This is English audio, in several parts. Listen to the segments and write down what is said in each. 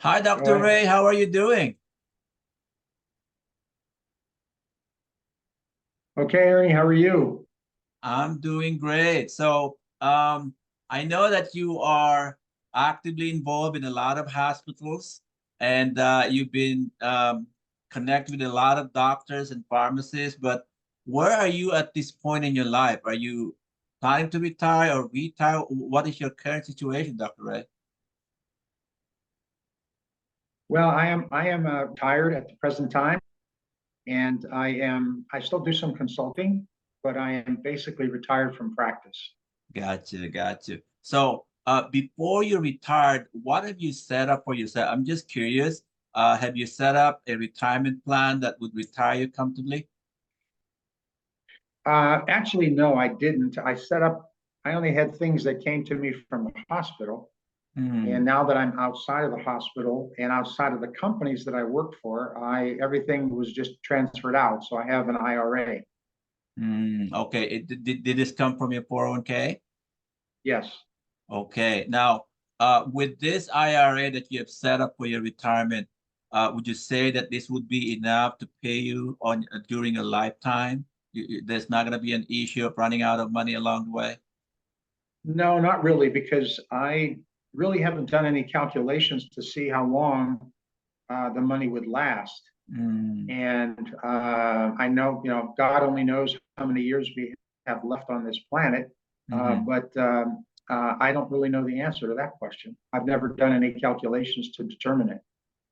Hi, Go Dr. ahead. Ray. How are you doing? Okay, Ernie, how are you? I'm doing great. I know that you are actively involved in a lot of hospitals and you've been connected with a lot of doctors and pharmacists, but where are you at this point in your life? Are you planning to retire or retire? What is your current situation, Dr. Ray? Well, I am retired at the present time, and I still do some consulting, but I am basically retired from practice. Gotcha, gotcha. Before you retired, what have you set up for yourself? I'm just curious. Have you set up a retirement plan that would retire you comfortably? Actually, no, I didn't. I only had things that came to me from the hospital. And Hmm. now that I'm outside of the hospital and outside of the companies that I worked for, everything was just transferred out. So I have an IRA. Okay. Did this come from your 401k? Yes. Okay. Now, with this IRA that you have set up for your retirement, would you say that this would be enough to pay you on during a lifetime? There's not going to be an issue of running out of money along the way? No, not really, because I really haven't done any calculations to see how long the money would last. Mm. And I know, God only knows how many years we have left on this planet. Hmm. But I don't really know the answer to that question. I've never done any calculations to determine it.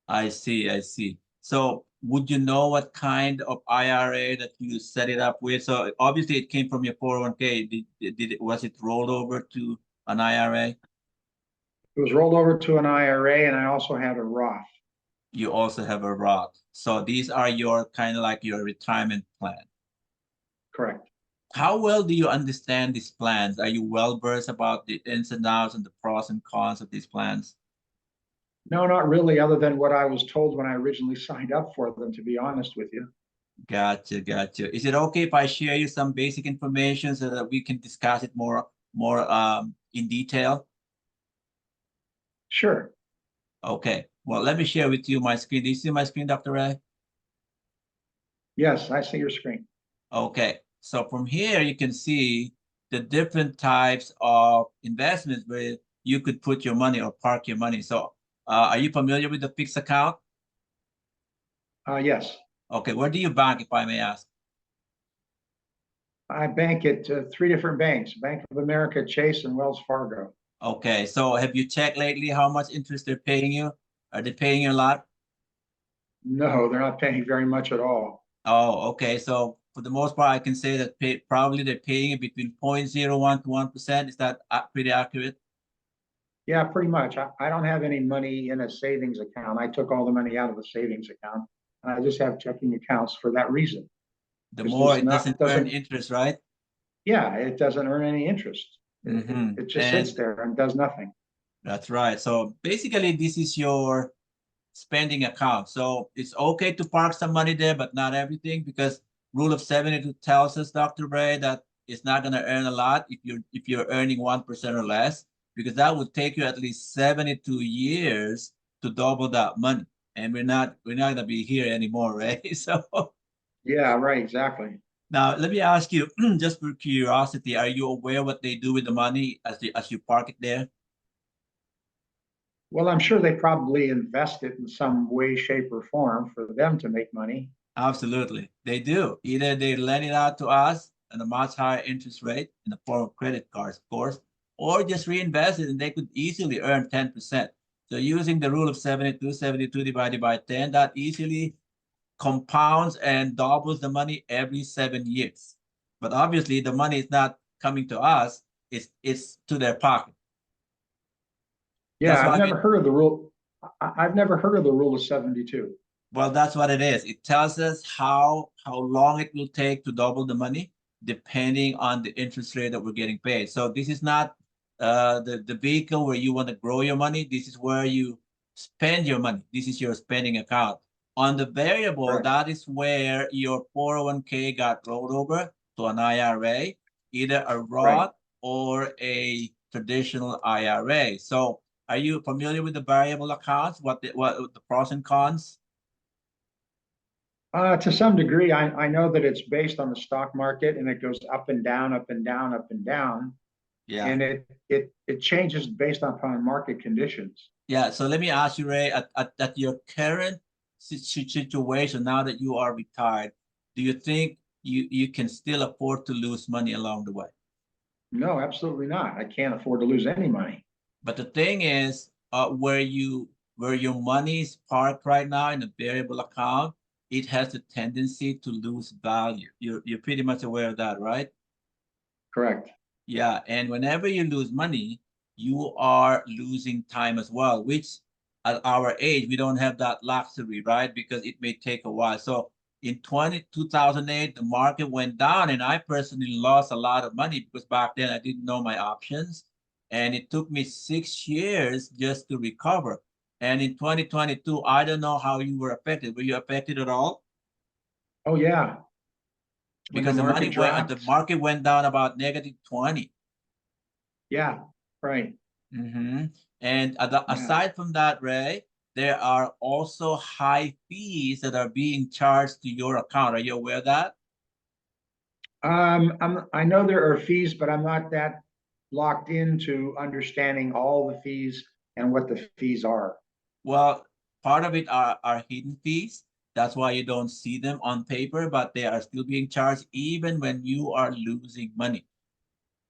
I see, I see. So would you know what kind of IRA that you set it up with? So obviously it came from your 401k. Was it rolled over to an IRA? It was rolled over to an IRA, and I also had a Roth. You also have a Roth. So these are your kind of like your retirement plan. Correct. How well do you understand these plans? Are you well versed about the ins and outs and the pros and cons of these plans? No, not really, other than what I was told when I originally signed up for them, to be honest with you. Gotcha, gotcha. Is it okay if I share you some basic information so that we can discuss it more in detail? Sure. Okay. Well, let me share with you my screen. Do you see my screen, Dr. Ray? Yes, I see your screen. Okay. So from here, you can see the different types of investments where you could put your money or park your money. Are you familiar with the fixed account? Yes. Okay. Where do you bank, if I may ask? I bank at three different banks: Bank of America, Chase, and Wells Fargo. Okay. So have you checked lately how much interest they're paying you? Are they paying you a lot? No, they're not paying very much at all. Oh, okay. So for the most part, I can say that probably they're paying it between 0.01 to 1%. Is that pretty accurate? Yeah, pretty much. I don't have any money in a savings account. I took all the money out of the savings account. And I just have checking accounts for that reason. The Because more there's it not doesn't earn doesn't interest, right? yeah, it doesn't earn any interest. It just sits And there and does nothing. that's right. So basically, this is your spending account. So it's okay to park some money there, but not everything, because rule of 72 tells us, Dr. Bray, that it's not going to earn a lot if you're earning 1% or less, because that would take you at least 72 years to double that money. And we're not going to be here anymore, right? So Yeah, right, exactly. now let me ask you, just for curiosity, are you aware what they do with the money as you park it there? Well, I'm sure they probably invest it in some way, shape, or form for them to make money. Absolutely. They do. Either they lend it out to us at a much higher interest rate in the form of credit cards, of course, or just reinvest it and they could easily earn 10%. So using the rule of 72 divided by 10, that easily compounds and doubles the money every 7 years. But obviously the money is not coming to us, it's to their pocket. Yeah, That's I've why never heard of the rule. I've never heard of the rule of 72. well, that's what it is. It tells us how long it will take to double the money, depending on the interest rate that we're getting paid. So this is not the vehicle where you want to grow your money. This is where you spend your money. This is your spending account. On the variable, Correct. that is where your 401k got rolled over to an IRA, either a Right. Roth or a traditional IRA. So Are you familiar with the variable accounts? What the pros and cons? To some degree, I know that it's based on the stock market and it goes up and down, up and down, up and down. Yeah. And it changes based upon market conditions. Yeah. So let me ask you, Ray, at your current situation, now that you are retired, do you think you can still afford to lose money along the way? No, absolutely not. I can't afford to lose any money. But the thing is, where your money is parked right now in a variable account, it has a tendency to lose value. You're pretty much aware of that, right? Correct. Yeah, and whenever you lose money, you are losing time as well, which at our age, we don't have that luxury, right? Because it may take a while. So in 2008, the market went down, and I personally lost a lot of money because back then I didn't know my options. And it took me 6 years just to recover. And in 2022, I don't know how you were affected. Were you affected at all? Oh yeah. When the Because market the dropped. market went down about negative 20. Yeah. Right. Mm-hmm. And Yeah. aside from that, Ray, there are also high fees that are being charged to your account. Are you aware of that? I know there are fees, but I'm not that locked into understanding all the fees and what the fees are. Well, part of it are hidden fees. That's why you don't see them on paper, but they are still being charged even when you are losing money.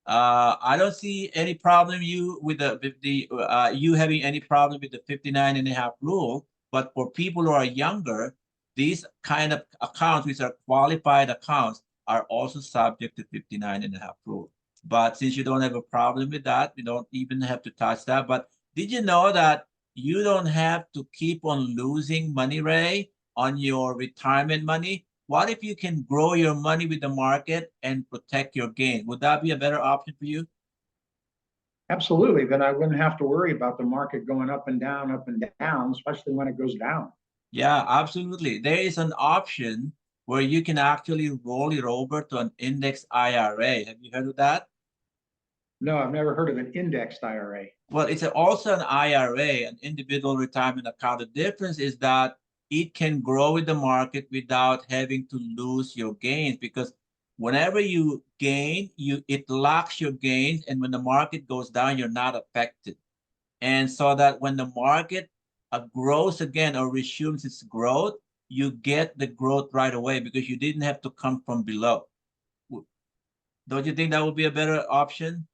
I don't see any problem you having any problem with the 59 and a half rule, but for people who are younger, these kind of accounts, which are qualified accounts, are also subject to 59 and a half rule. But since you don't have a problem with that, you don't even have to touch that. But did you know that you don't have to keep on losing money, Ray, on your retirement money? What if you can grow your money with the market and protect your gain? Would that be a better option for you? Absolutely. Then I wouldn't have to worry about the market going up and down, especially when it goes down. Yeah, absolutely. There is an option where you can actually roll it over to an index IRA. Have you heard of that? No, I've never heard of an indexed IRA. Well, it's also an IRA, an individual retirement account. The difference is that it can grow with the market without having to lose your gains because whenever you gain, it locks your gains, and when the market goes down, you're not affected. And so that when the market grows again or resumes its growth, you get the growth right away because you didn't have to come from below. Don't you think that would be a better option?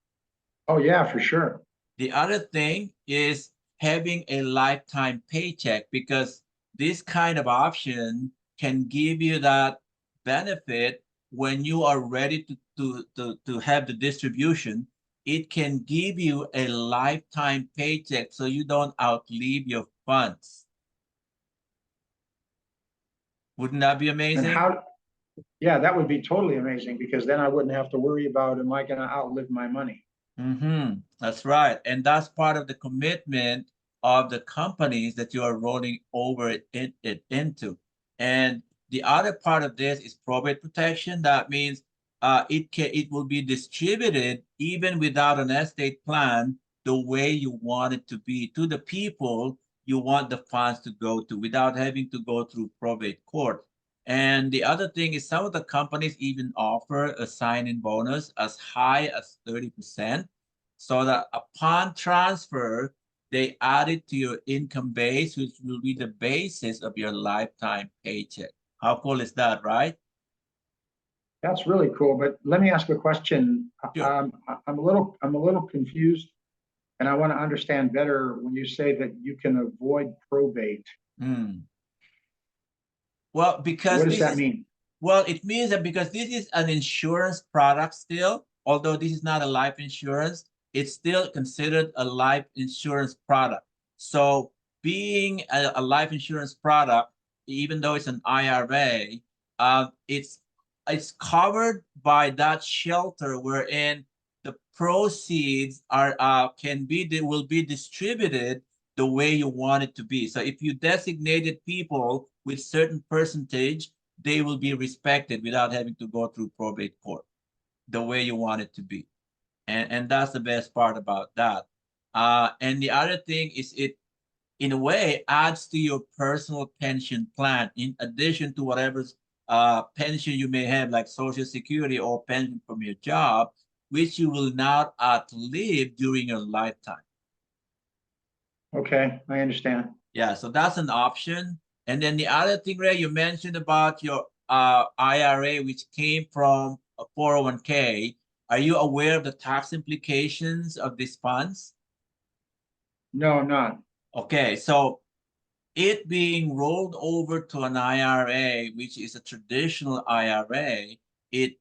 Oh yeah, for sure. The other thing is having a lifetime paycheck because this kind of option can give you that benefit when you are ready to have the distribution. It can give you a lifetime paycheck so you don't outlive your funds. Wouldn't that be And amazing? how, yeah, that would be totally amazing because then I wouldn't have to worry about, am I going to outlive my money? Mm-hmm. That's right. And that's part of the commitment of the companies that you are rolling over it into. And the other part of this is probate protection. That means it will be distributed even without an estate plan the way you want it to be to the people you want the funds to go to without having to go through probate court. And the other thing is some of the companies even offer a sign-in bonus as high as 30%, so that upon transfer, they add it to your income base, which will be the basis of your lifetime paycheck. How cool is that, right? That's really cool. But let me ask a question. Sure. I'm a little confused, and I want to understand better when you say that you can avoid probate. Hmm. Well, What because does this that is mean? Well, it means that because this is an insurance product still, although this is not a life insurance, it's still considered a life insurance product. So being a life insurance product, even though it's an IRA, it's covered by that shelter wherein the proceeds will be distributed the way you want it to be. So if you designated people with certain percentage, they will be respected without having to go through probate court the way you want it to be. And that's the best part about that. And the other thing is it, in a way, adds to your personal pension plan in addition to whatever pension you may have, like Social Security or pension from your job, which you will not outlive during your lifetime. Okay, I understand. Yeah, so that's an option. And then the other thing, Ray, you mentioned about your IRA, which came from a 401k. Are you aware of the tax implications of these funds? No, I'm not. Okay, so it being rolled over to an IRA, which is a traditional IRA, it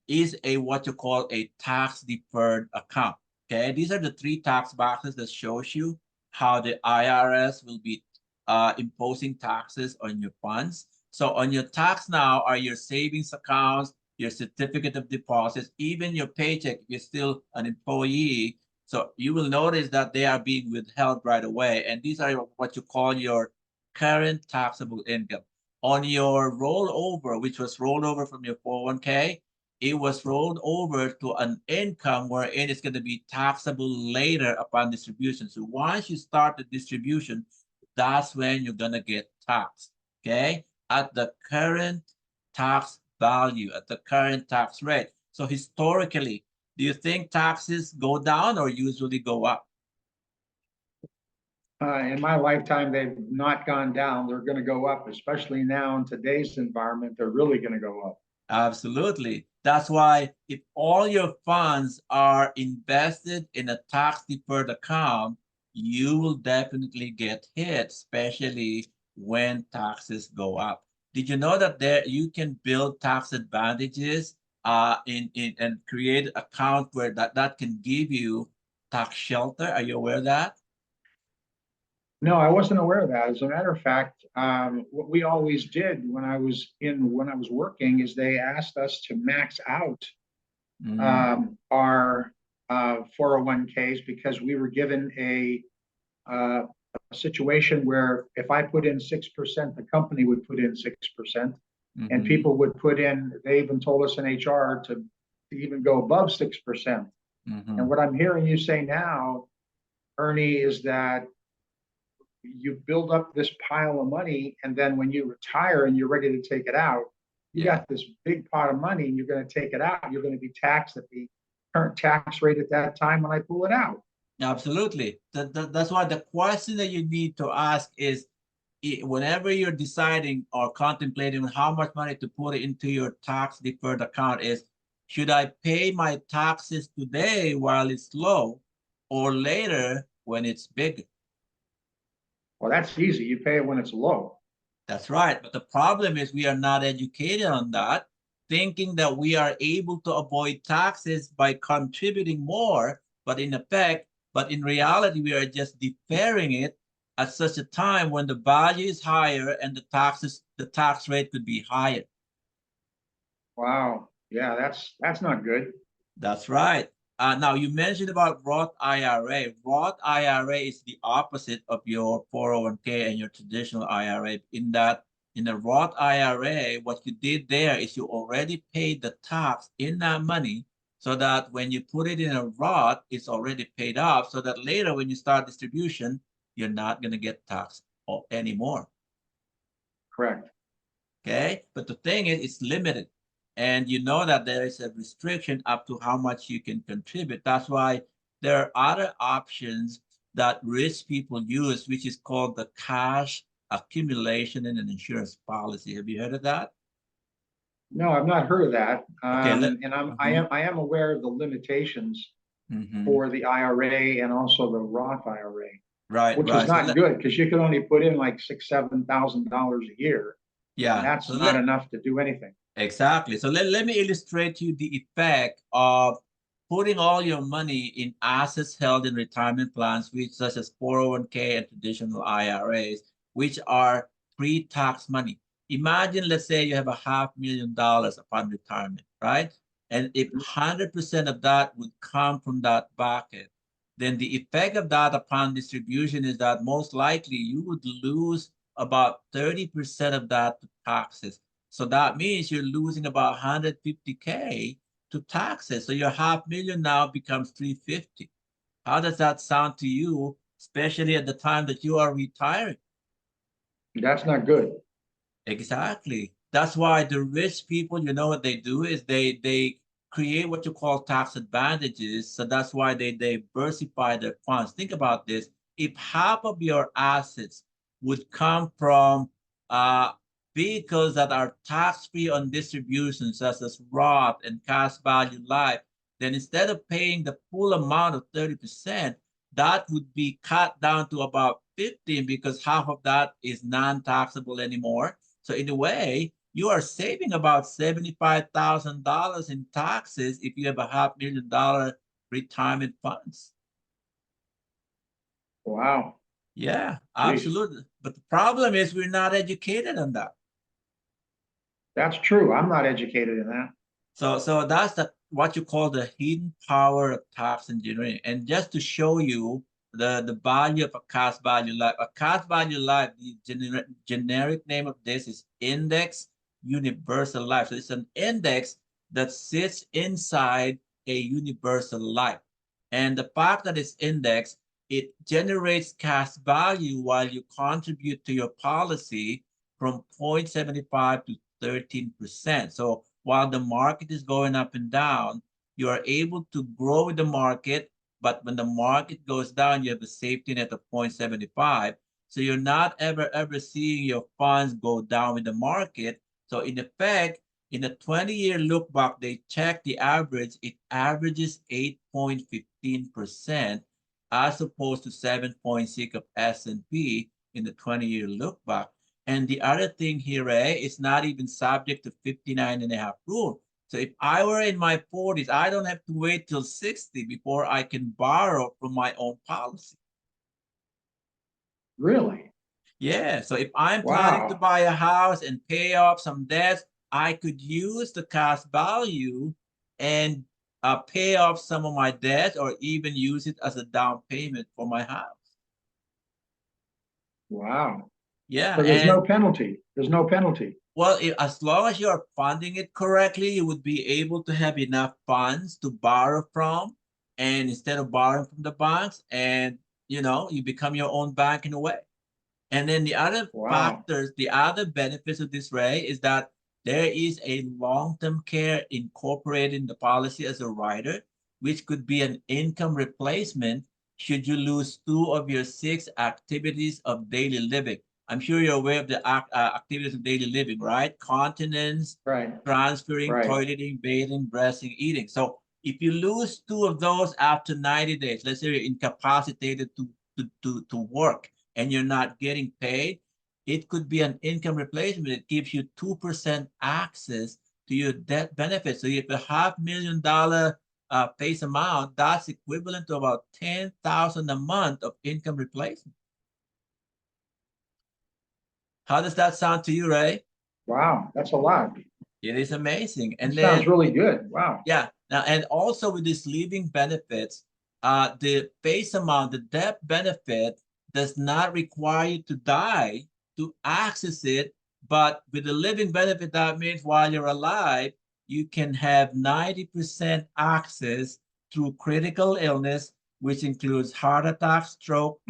is a what you call a tax deferred account. Okay, these are the three tax boxes that shows you how the IRS will be imposing taxes on your funds. So on your tax now are your savings accounts, your certificate of deposits, even your paycheck if you're still an employee. So you will notice that they are being withheld right away. And these are what you call your current taxable income. On your rollover, which was rolled over from your 401k, it was rolled over to an income where it is going to be taxable later upon distribution. So once you start the distribution, that's when you're going to get taxed, okay? At the current tax value, at the current tax rate. So historically, do you think taxes go down or usually go up? In my lifetime, they've not gone down. They're going to go up, especially now in today's environment. They're really going to go up. Absolutely. That's why if all your funds are invested in a tax deferred account, you will definitely get hit, especially when taxes go up. Did you know that there you can build tax advantages in and create an account where that can give you tax shelter? Are you aware of that? No, I wasn't aware of that. As a matter of fact, what we always did when I was working is they asked us to max out Mm, our 401ks because we were given a situation where if I put in 6%, the company would put in 6%, and mhm, people would put in. They even told us in HR to even go above 6%. And mhm. what I'm hearing you say now, Ernie, is that you build up this pile of money, and then when you retire and you're ready to take it out, you Yeah. got this big pot of money and you're going to take it out. You're going to be taxed at the current tax rate at that time when I pull it out. Absolutely. That's why the question that you need to ask is whenever you're deciding or contemplating how much money to put into your tax deferred account is, should I pay my taxes today while it's low or later when it's bigger? Well, that's easy. You pay it when it's low. That's right. But the problem is we are not educated on that, thinking that we are able to avoid taxes by contributing more, but in reality, we are just deferring it at such a time when the value is higher and the tax rate could be higher. Wow. Yeah, that's not good. That's right. Now you mentioned about Roth IRA. Roth IRA is the opposite of your 401k and your traditional IRA in that in the Roth IRA, what you did there is you already paid the tax in that money so that when you put it in a Roth, it's already paid off so that later when you start distribution, you're not going to get taxed anymore. Correct. Okay, but the thing is, it's limited. And you know that there is a restriction up to how much you can contribute. That's why there are other options that rich people use, which is called the cash accumulation in an insurance policy. Have you heard of that? No, I've not heard of that. Okay, And mhm, I am aware of the limitations mhm. for the IRA and also the Roth IRA, Right, which is right. So not good because you can only put in like $6,000, $7,000 a year, and yeah, that's not enough to do anything. exactly. So let me illustrate to you the effect of putting all your money in assets held in retirement plans, which such as 401k and traditional IRAs, which are pre-tax money. Imagine, let's say you have $500,000 upon retirement, right? And if 100% of that would come from that bucket, then the effect of that upon distribution is that most likely you would lose about 30% of that to taxes. So that means you're losing about 150K to taxes. So your 500,000 now becomes 350. How does that sound to you, especially at the time that you are retiring? That's not good. Exactly. That's why the rich people, you know what they do is they create what you call tax advantages. So that's why they diversify their funds. Think about this. If half of your assets would come from vehicles that are tax-free on distribution, such as Roth and cash value life, then instead of paying the full amount of 30%, that would be cut down to about 15 because half of that is non-taxable anymore. So in a way, you are saving about $75,000 in taxes if you have a $500,000 retirement funds. Wow. Yeah, Jeez. absolutely. But the problem is we're not educated on that. That's true. I'm not educated in that. So that's what you call the hidden power of tax engineering. And just to show you the value of a cash value life, a cash value life, the generic name of this is index universal life. So it's an index that sits inside a universal life. And the fact that it's indexed, it generates cash value while you contribute to your policy from 0.75 to 13%. So while the market is going up and down, you are able to grow with the market. But when the market goes down, you have a safety net of 0.75. So you're not ever seeing your funds go down with the market. So in effect, in a 20-year look back, they check the average. It averages 8.15% as opposed to 7.6 of S&P in the 20-year look back. And the other thing here, is not even subject to 59 and a half rule. So if I were in my 40s, I don't have to wait till 60 before I can borrow from my own policy. Really? Yeah, so if I'm planning to Wow. buy a house and pay off some debts, I could use the cash value and pay off some of my debt or even use it as a down payment for my house. Wow. Yeah, So there's no and penalty. There's no penalty. well, as long as you're funding it correctly, you would be able to have enough funds to borrow from. And instead of borrowing from the banks, and you become your own bank in a way. And then the other Wow. factors, the other benefits of this, Ray, is that there is a long-term care incorporated in the policy as a rider, which could be an income replacement should you lose two of your six activities of daily living. I'm sure you're aware of the activities of daily living, right? Continence, Right. transferring, Right. toileting, bathing, dressing, eating. So if you lose two of those after 90 days, let's say you're incapacitated to work, and you're not getting paid, it could be an income replacement. It gives you 2% access to your debt benefit. So if a $500,000 face amount, that's equivalent to about 10,000 a month of income replacement. How does that sound to you, Ray? Wow. That's a lot. It is amazing. It And sounds then, really good. Wow. yeah, now and also with this living benefits, the face amount, the debt benefit does not require you to die to access it. But with the living benefit, that means while you're alive, you can have 90% access through critical illness, which includes heart attack, stroke,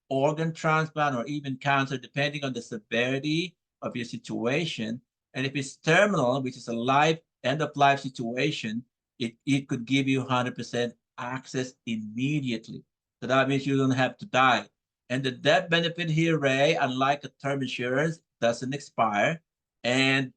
organ transplant, or even cancer, depending on the severity of your situation. And if it's terminal, which is a life end of life situation, it could give you 100% access immediately. So that means you don't have to die. And the death benefit here, Ray, unlike a term insurance, doesn't expire. And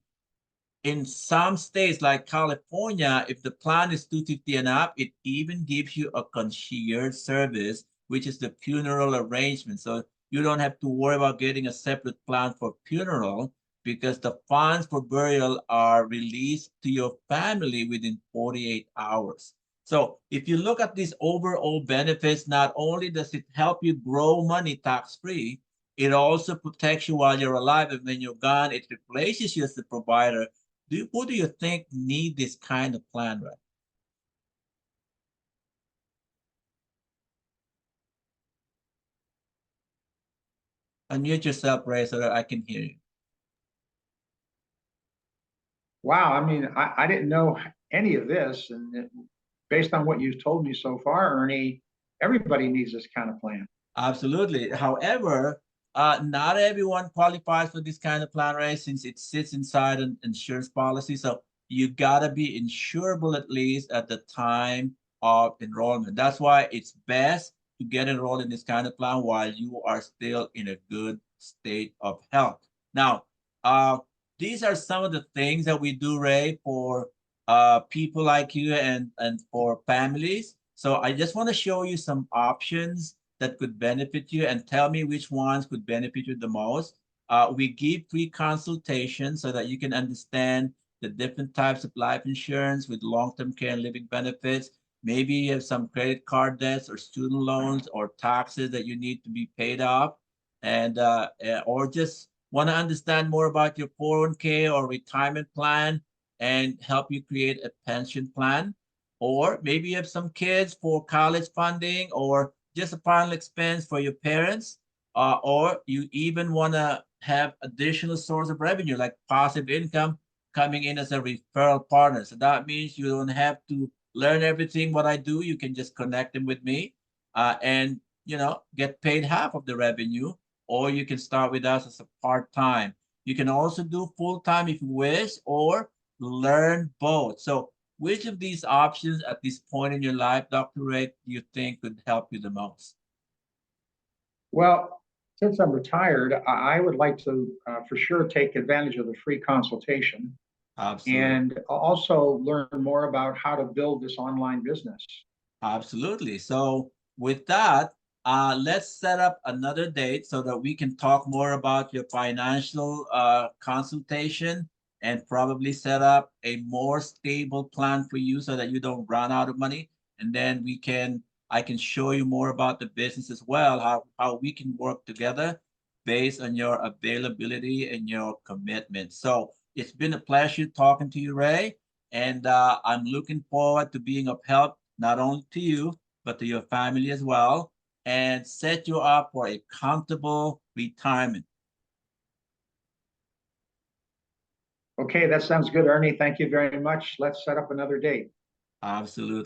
in some states like California, if the plan is 250 and up, it even gives you a concierge service, which is the funeral arrangement. So you don't have to worry about getting a separate plan for funeral because the funds for burial are released to your family within 48 hours. So if you look at these overall benefits, not only does it help you grow money tax-free, it also protects you while you're alive. And when you're gone, it replaces you as the provider. Who do you think need this kind of plan, right? Unmute yourself, Ray, so that I can hear you. Wow. I mean, I didn't know any of this. And based on what you've told me so far, Ernie, everybody needs this kind of plan. Absolutely. However, not everyone qualifies for this kind of plan, right? Since it sits inside an insurance policy. So you gotta be insurable at least at the time of enrollment. That's why it's best to get enrolled in this kind of plan while you are still in a good state of health. Now, these are some of the things that we do, Ray, for people like you and for families. So I just want to show you some options that could benefit you and tell me which ones could benefit you the most. We give free consultations so that you can understand the different types of life insurance with long-term care and living benefits. Maybe you have some credit card debts or student loans or taxes that you need to be paid off, and or just want to understand more about your 401k or retirement plan and help you create a pension plan. Or maybe you have some kids for college funding or just a final expense for your parents, or you even want to have additional source of revenue like passive income coming in as a referral partner. So that means you don't have to learn everything what I do. You can just connect them with me, and get paid half of the revenue, or you can start with us as a part-time. You can also do full-time if you wish, or learn both. So which of these options at this point in your life, Dr. Ray, do you think could help you the most? Well, since I'm retired, I would like to for sure take advantage of the free consultation Absolutely. and also learn more about how to build this online business. Absolutely. So with that, let's set up another date so that we can talk more about your financial consultation and probably set up a more stable plan for you so that you don't run out of money. And then I can show you more about the business as well, how we can work together based on your availability and your commitment. So it's been a pleasure talking to you, Ray. And I'm looking forward to being of help not only to you, but to your family as well, and set you up for a comfortable retirement. Okay, that sounds good, Ernie. Thank you very much. Let's set up another date. Absolutely.